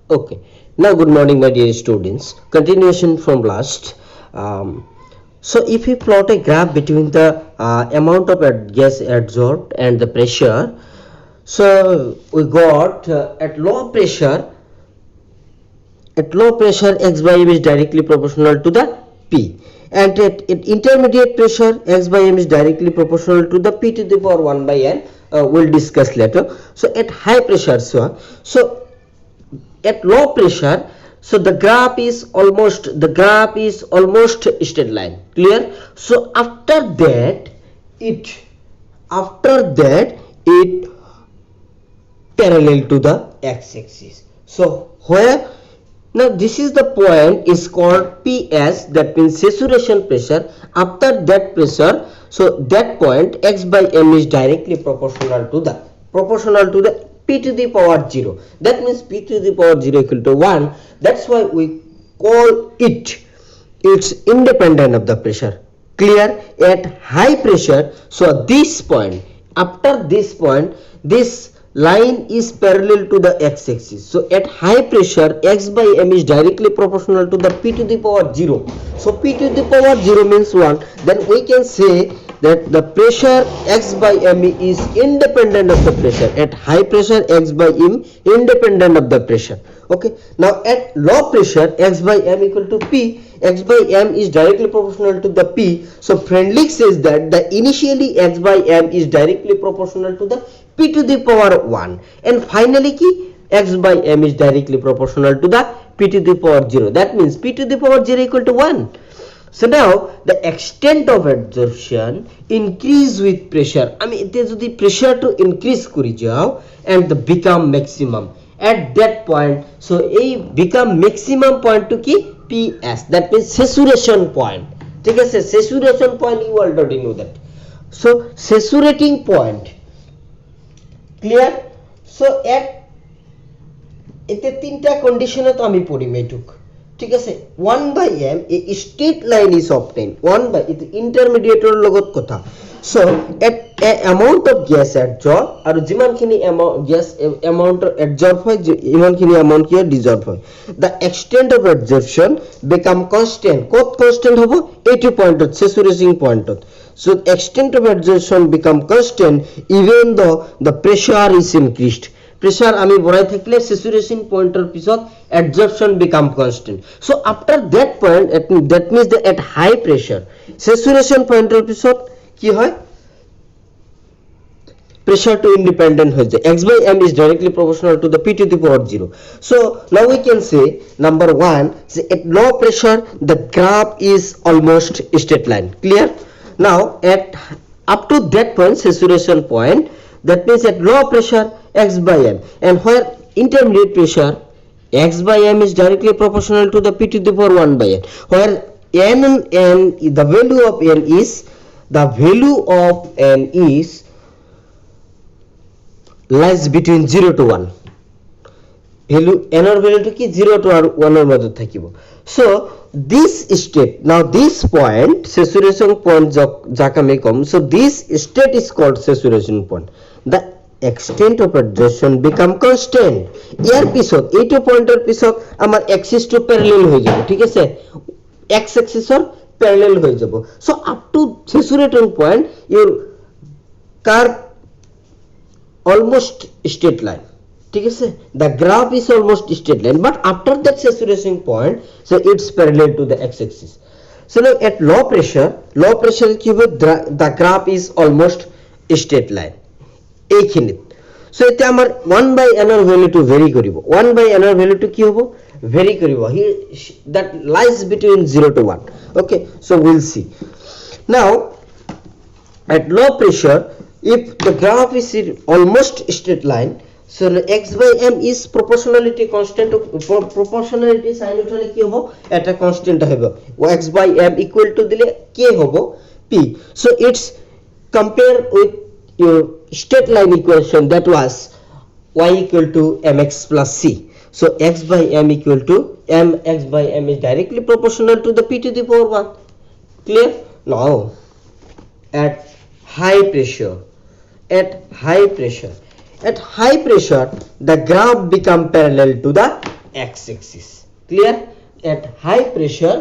Okay. Now, good morning, my dear students. Continuation from last. So, if we plot a graph between the amount of gas adsorbed and the pressure, so we got at low pressure x by m is directly proportional to the P, and at intermediate pressure x by m is directly proportional to the P to the power 1 by n. We'll discuss later. So at high pressure, so at low pressure, so the graph is almost straight line. Clear? So after that it parallel to the x-axis. So where now this is the point is called PS, that means saturation pressure. After that pressure, so that point x by m is directly proportional to the P to the power 0. That means P to the power 0 equal to 1. That's why we call it's independent of the pressure. Clear? At high pressure, so this point, after this point, this line is parallel to the x-axis. So at high pressure, x by m is directly proportional to the P to the power 0. So P to the power 0 means 1. Then we can say that the pressure x by m is independent of the pressure. At high pressure, x by m independent of the pressure. Okay. Now at low pressure, x by m equal to P. X by m is directly proportional to the P. So Freundlich says that the initially x by m is directly proportional to the P to the power 1, and finally x by m is directly proportional to the P to the power 0. That means P to the power 0 equal to 1. So now the extent of adsorption increase with pressure. I mean, it is the pressure to increase kori jao and the become maximum. At that point, so a become maximum point to ki PS. That means saturation point. ठीक है, saturation point you already know that. So saturating point. Clear? So at এতে তিনটা কন্ডিশনে তো আমি পড়ি মেটুক, ঠিক আছে। 1 by m a straight line is obtained, 1 by it intermediate লগত কথা। so at a amount of gas adsorbed আৰু যিমানখিনি gas amount adsorbed হয় ইমানখিনি amount কি dissolve হয়, the extent of adsorption become constant। কত constant হ'ব? এইটো পইণ্টত, saturation পইণ্টত। so extent of adsorption become constant even though the pressure is increased। pressure আমি বঢ়াই থাকিলে saturation পইণ্টৰ পিছত adsorption become constant। so after that point, that means that at high pressure saturation পইণ্টৰ পিছত কি হয়, pressure to independent হৈ যায়। x by m is directly proportional to the P to the power 0। so now we can say number 1, say at low pressure the graph is almost straight line। clear? now at up to that point, saturation point, that means at low pressure x by m, and where intermediate pressure x by m is directly proportional to the P to the power 1 by n, where n the value of n is lies between 0 to 1। value n or value to ki 0 to 1 or মধ্যে থাকিব। so this state, now this point saturation point যাক আমি কম, so this state is called saturation point। the extent of adsorption become constant। ইয়াৰ পিছত এইটো পইণ্টৰ পিছত আমাৰ axis to parallel হৈ যাব, ঠিক আছে, x axis ৰ parallel হৈ যাব। so up to saturation point your curve almost straight line, ঠিক আছে, the graph is almost straight line, but after that saturation point, so it's parallel to the x axis। so now at low pressure কি হবে, the graph is almost straight line এইখিনিত। so এতিয়া আমাৰ 1 by n ৰ ভ্যালুটো ভেৰি কৰিব, 1 by n ৰ ভ্যালুটো কি হ'ব, ভেৰি কৰিব, that lies between 0 to 1। okay, so we'll see now at low pressure if the graph is almost straight line, so x by m is proportionality constant, proportionality sign উঠালে কি হ'ব, এটা constant আহিব, x by m equal to দিলে কি হ'ব, p। so it's compare with your straight line equation, that was y equal to mx plus c। so x by m equal to x by m is directly proportional to the P to the power 1। clear? now at high pressure the graph become parallel to the x-axis. Clear? At high pressure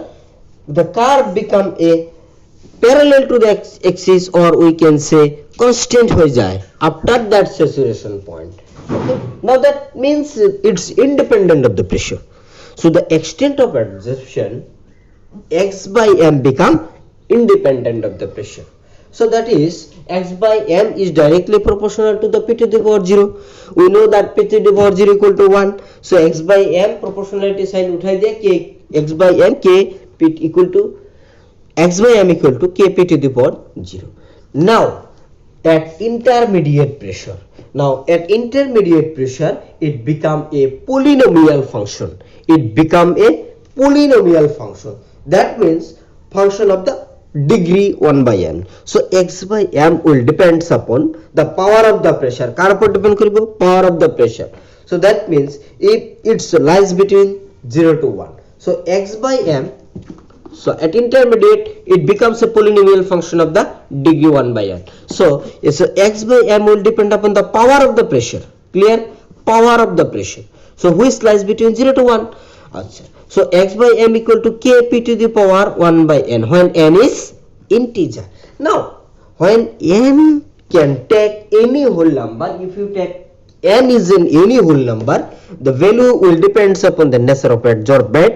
the curve become a parallel to the x-axis, or we can say constant ho jay after that saturation point. Okay? Now that means it's independent of the pressure. So the extent of adsorption x by m become independent of the pressure. So that is x by m is directly proportional to the p to the power 0. We know that p to the power 0 equal to 1. So x by m proportionality sign उठाई दिया कि x by m k p equal to x by m equal to kp to the power 0. Now at intermediate pressure, it become a polynomial function. That means function of the degree 1 by n. So x by m will depends upon the power of the pressure. Kar upor depend koribo? Power of the pressure. So that means if it lies between 0 to 1. So x by m, so at intermediate it becomes a polynomial function of the degree 1 by n. So x by m will depend upon the power of the pressure. Clear? Power of the pressure. So which lies between 0 to 1. So x by m equal to kp to the power 1 by n when n is integer. Now when n can take any whole number, if you take n is in any whole number, the value will depends upon the nature of adsorbent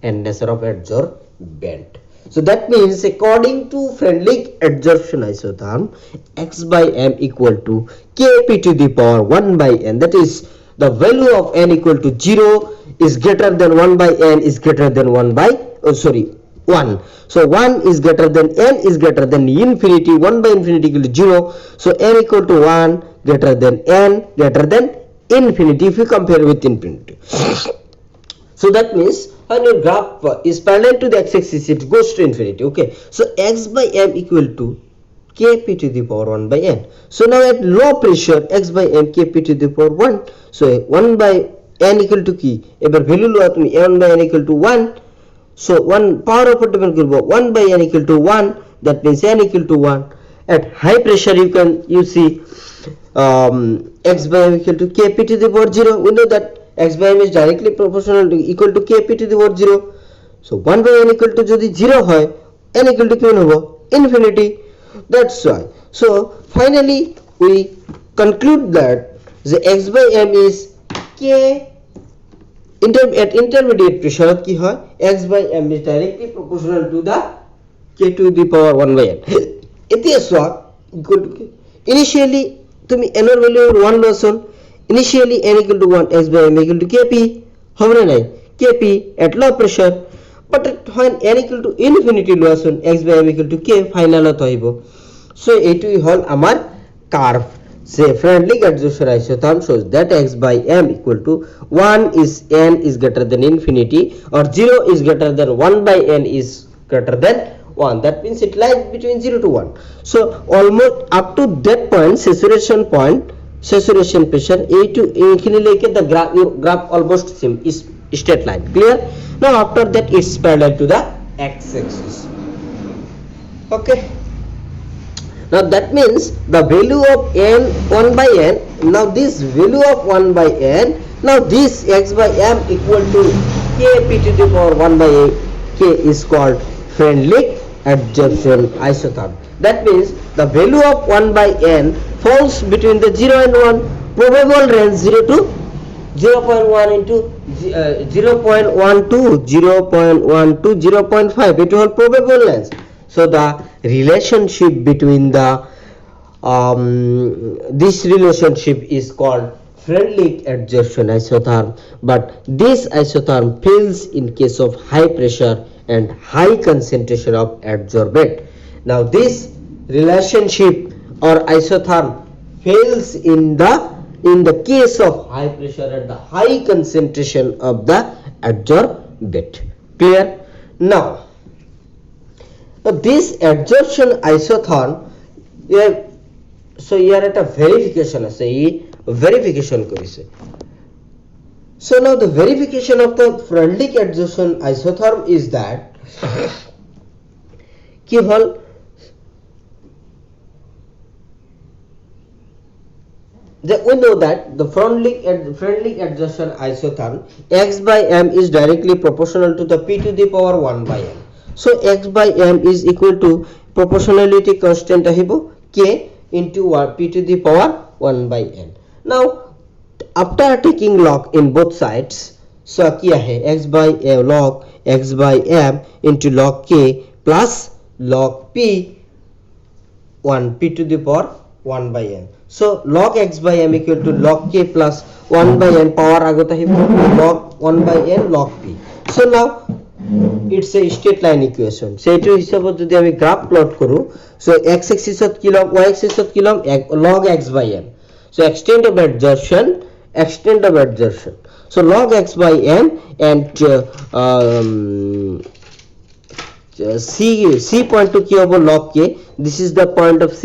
and nature of adsorbent. So that means according to Freundlich adsorption isotherm, x by m equal to kp to the power 1 by n, that is the value of n equal to 0 is greater than 1 by n is greater than 1 by 1. So 1 is greater than n is greater than infinity, 1 by infinity equal to 0. So n equal to 1 greater than n greater than infinity if you compare with infinity. So that means when your graph is parallel to the x-axis, it goes to infinity. Okay, so x by m equal to kp to the power 1 by n. So now at low pressure x by m kp to the power 1. So 1 by n equal to কি এবার value লও তুমি n by n equal to 1. So 1 power উপর depend করব 1 by n equal to 1, that means n equal to 1. At high pressure you see x by m equal to kp to the power 0. We know that x by m is directly proportional to equal to kp to the power 0. So 1 by n equal to যদি 0 হয় n equal to কি হবে infinity. That's why. So finally we conclude that the x by m is k at intermediate pressure কি হয় x by m is directly proportional to the k to the power 1 by n. এতে সব equal to initially তুমি n এর value 1 লসন, initially n equal to 1 x by m equal to kp হবে না নাই kp at low pressure, but when n equal to infinity লসন x by m equal to k final হইব. So এইটুই হল আমার curve. Say Freundlich adsorption isotherm shows that x by m equal to 1 is n is greater than infinity, or 0 is greater than 1 by n is greater than 1. That means it lies between 0 to 1. So almost up to that point, saturation pressure a to infinity like the graph almost same is straight line. Clear? Now after that it's parallel to the x-axis. Okay. Now that means the value of n 1 by n. Now this value of 1 by n. Now this x by m equal to kp to the power 1 by k is called Freundlich adsorption isotherm. That means the value of 1 by n falls between the 0 and 1. Probable range 0 to 0.1 into 0.1 to 0.1 to 0.5. It will probable range. So the relationship between the this relationship is called Freundlich adsorption isotherm, but this isotherm fails in case of high pressure and high concentration of adsorbate. Now this relationship or isotherm fails in the case of high pressure and the high concentration of the adsorbate. Clear? Now this adsorption isotherm, so here at a verification আছে এই verification করিছে. So now the verification of the Freundlich adsorption isotherm is that কি হল we know that the Freundlich adsorption isotherm x by m is directly proportional to the p to the power 1 by m. So x by m is equal to proportionality constant ahibo k into p to the power 1 by n. Now after taking log in both sides, so क्या है x by log x by m into log k plus log p 1 p to the power 1 by n. So log x by m equal to log k plus 1 by n power agota hai log 1 by n log p. So now it's a straight line equation. So eto hisabot jodi ami graph plot koru, so x axis ot kilom y axis ot kilom log x by m. So extent of adsorption. So log x by m and C point to কি হবে log k. This is the point of C,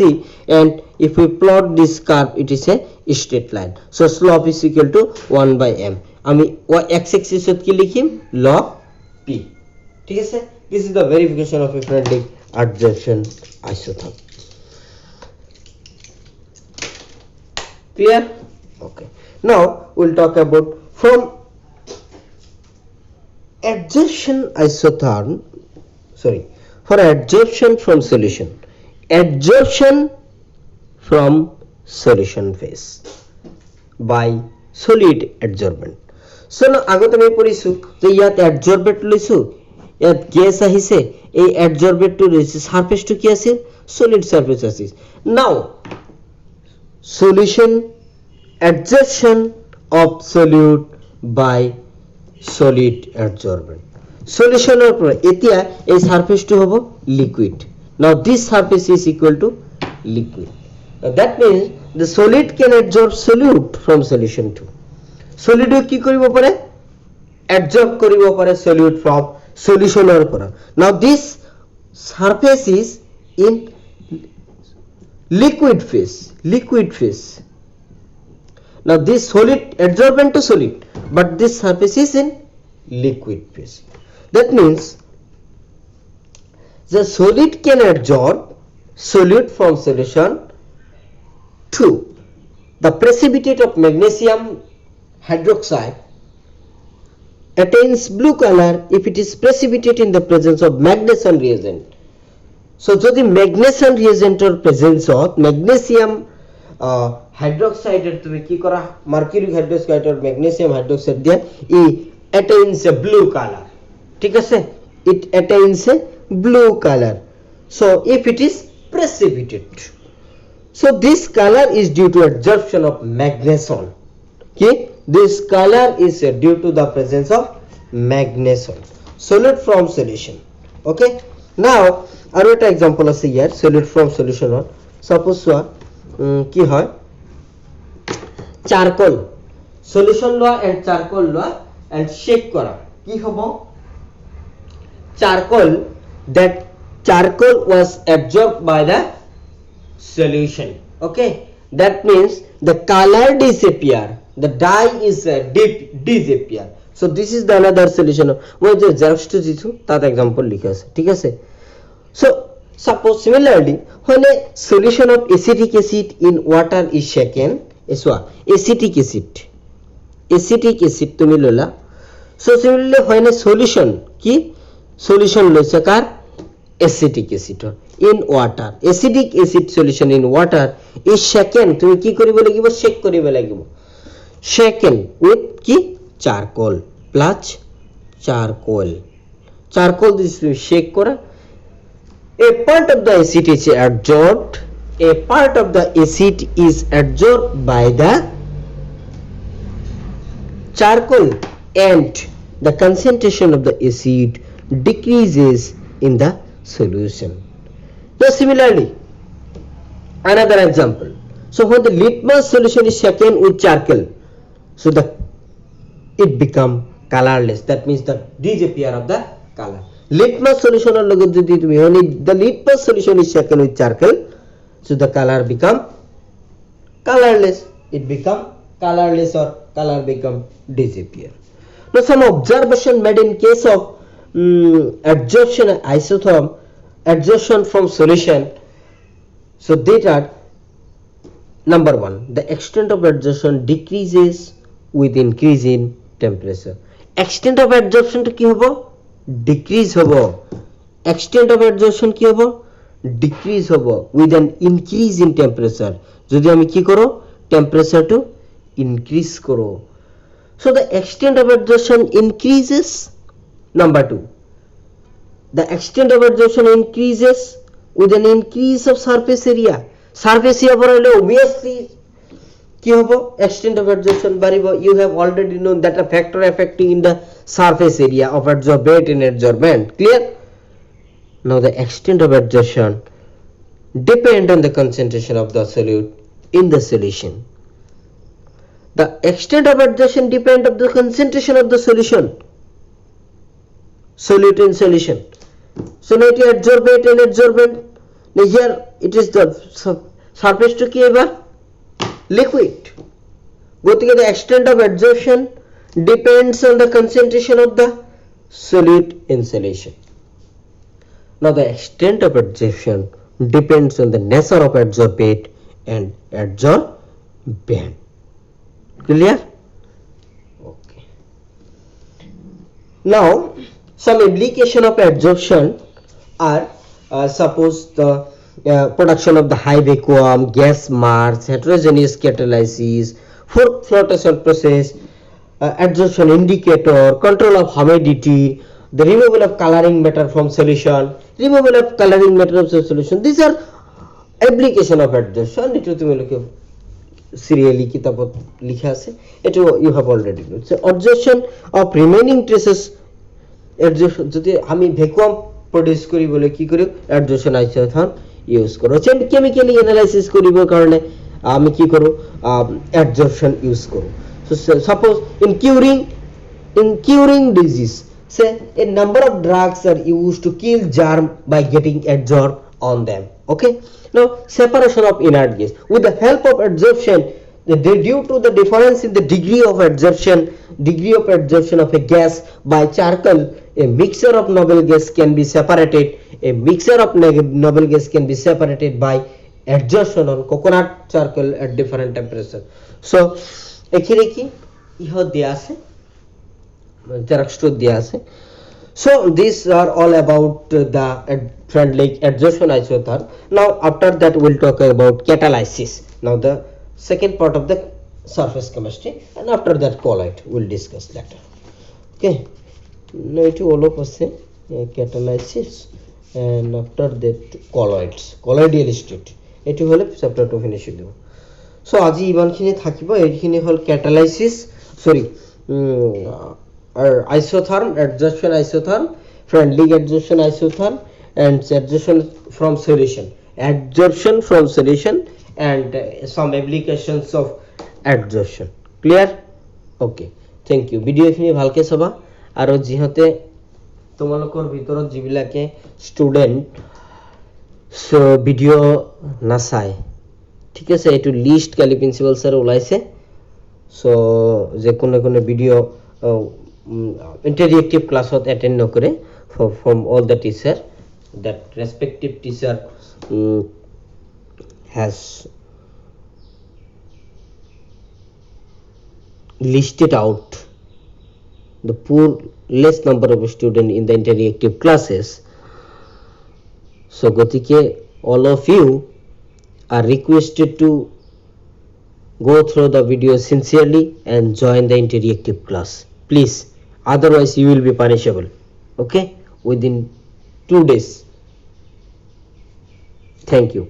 and if we plot this curve, it is a straight line. So slope is equal to 1 by m. আমি x axis ত কি লিখিম log p. ঠিক আছে, this is the verification of a Freundlich adsorption isotherm. Clear? Okay. Now we'll talk about from adsorption isotherm. For adsorption from solution. Adsorption from solution phase by solid adsorbent. So now আগত আমি পঢ়িছো যে ইয়াত adsorbent লৈছো, ইয়াত গেছ আহিছে, এই adsorbent টো লৈছে, সারফেস টো কি আছে solid surface আছে. Now solution adsorption of solute by solid adsorbent. Solution or etia a surface to hobo liquid. Now this surface is equal to liquid. That means the solid can adsorb solute from solution to. Solid ki koribo pare adsorb koribo pare solute from solution or pora. Now this surface is in liquid phase. Now this solid adsorbent to solid, but this surface is in liquid phase. That means the solid can adsorb solute from solution to the precipitate of magnesium hydroxide attains blue color if it is precipitate in the presence of magnesium reagent. So jodi magnesium reagent or presence of magnesium hydroxide er tumi ki kora mercury hydroxide or magnesium hydroxide dia attains a blue color. ঠিক আছে, it attains a blue color. So if it is precipitate, so this color is due to adsorption of magnesium. Okay, this color is due to the presence of magnesium. Solute from solution. Okay, now আরো একটা example আছে ইয়ার solute from solution হল suppose কি হয় charcoal solution লওয়া and charcoal লওয়া and shake করা কি হবে charcoal was absorbed by the solution. Okay, that means the color disappear, the dye is disappear. So this is the another solution. Moi je xerox to dichu tat example likha ase, ঠিক আছে. So suppose similarly when a solution of acetic acid in water is shaken, acetic acid তুমি ললা. So similarly when a solution কি solution লইছে কার acetic acid in water, acidic acid solution in water is shaken, তুমি কি করিব লাগিব shake করিব লাগিব, shaken with কি charcoal plus charcoal this shake করা, a part of the acid is absorbed, a part of the acid is absorbed by the charcoal and the concentration of the acid decreases in the solution. Now similarly another example, so when the litmus solution is shaken with charcoal, so it become colorless, that means the disappear of the color. Litmus solution or logo jodi tumi when the litmus solution is shaken with charcoal, so the color become colorless, it become colorless or color become disappear. Now some observation made in case of adsorption from solution, so that are Number 1, the extent of adsorption decreases with increase in temperature. Extent of adsorption to কি হবো? Decrease হবো. Extent of adsorption কি হবো? Decrease হবো with an increase in temperature. যদি আমি কি করো? Temperature to increase করো. So the extent of adsorption increases. Number 2, the extent of adsorption increases with an increase of surface area. Surface area বাড়লে obviously কি হবো? Extent of adsorption বাড়িব. You have already known that a factor affecting in the surface area of adsorbate and adsorbent. Clear? Now the extent of adsorption depend on the concentration of the solute in the solution. The extent of adsorption depend on the concentration of the solution. Solute in solution. So now it is adsorbate and adsorbent. Now here it is the surface to কি এবার? Liquid. গতিকে the extent of adsorption depends on the concentration of the solute in solution. Now the extent of adsorption depends on the nature of adsorbate and adsorbent. Clear? Okay. Now some implication of adsorption are suppose the production of the high vacuum, gas marks, heterogeneous catalysis, flotation process, adsorption indicator, control of humidity, the removal of coloring matter from solution, removal of coloring matter of solution. These are application of adsorption. এটা তুমি লিখো serially কিতাবত লিখা আছে, এটা you have already known. So adsorption of remaining traces. adsorption যদি আমি vacuum produce করি বলে কি করি? adsorption আইসোথার্ম ইউজ করো. কেমিক্যালি অ্যানালাইসিস করিব কারণে আমি কি করো? adsorption ইউজ করো. So suppose in curing disease, say a number of drugs are used to kill germ by getting adsorbed on them. Okay, now separation of inert gas with the help of adsorption, due to the difference in the degree of adsorption of a gas by charcoal, a mixture of noble gas can be separated. A mixture of noble gas can be separated by adsorption on coconut charcoal at different temperature. So এখানে কি ইহ দেয়া আছে, xerox দেয়া আছে. So these are all about the friendly adsorption isotherm. Now after that we'll talk about catalysis. Now the second part of the surface chemistry, and after that colloid we'll discuss later. Okay, now it all of us say catalysis, and after that colloidal state. এটি হলে chapter 2 finish দেব. So আজি ইমানখিনি থাকিব. এইখিনি হল ক্যাটালাইসিস, sorry R isotherm, adsorption isotherm, friendly adsorption isotherm, and adsorption from solution, and some applications of adsorption. Clear? Okay, thank you. Video খিনি ভালকে চাবা. আৰু যিহতে তোমালোকৰ ভিতৰত যিবিলাকে ষ্টুডেন্ট ভিডিও নাচায়, ঠিক আছে, এইটো লিষ্ট কালি প্ৰিন্সিপাল স্যাৰ ওলাইছে. সো যে কোনে ভিডিও ইন্টারেক্টিভ ক্লাছত এটেন্ড নকৰে, from all the teacher, that respective teacher has listed out the poor less number of students in the interactive classes. So গতিকে all of you are requested to go through the video sincerely and join the interactive class, please, otherwise you will be punishable, okay, within 2 days. Thank you.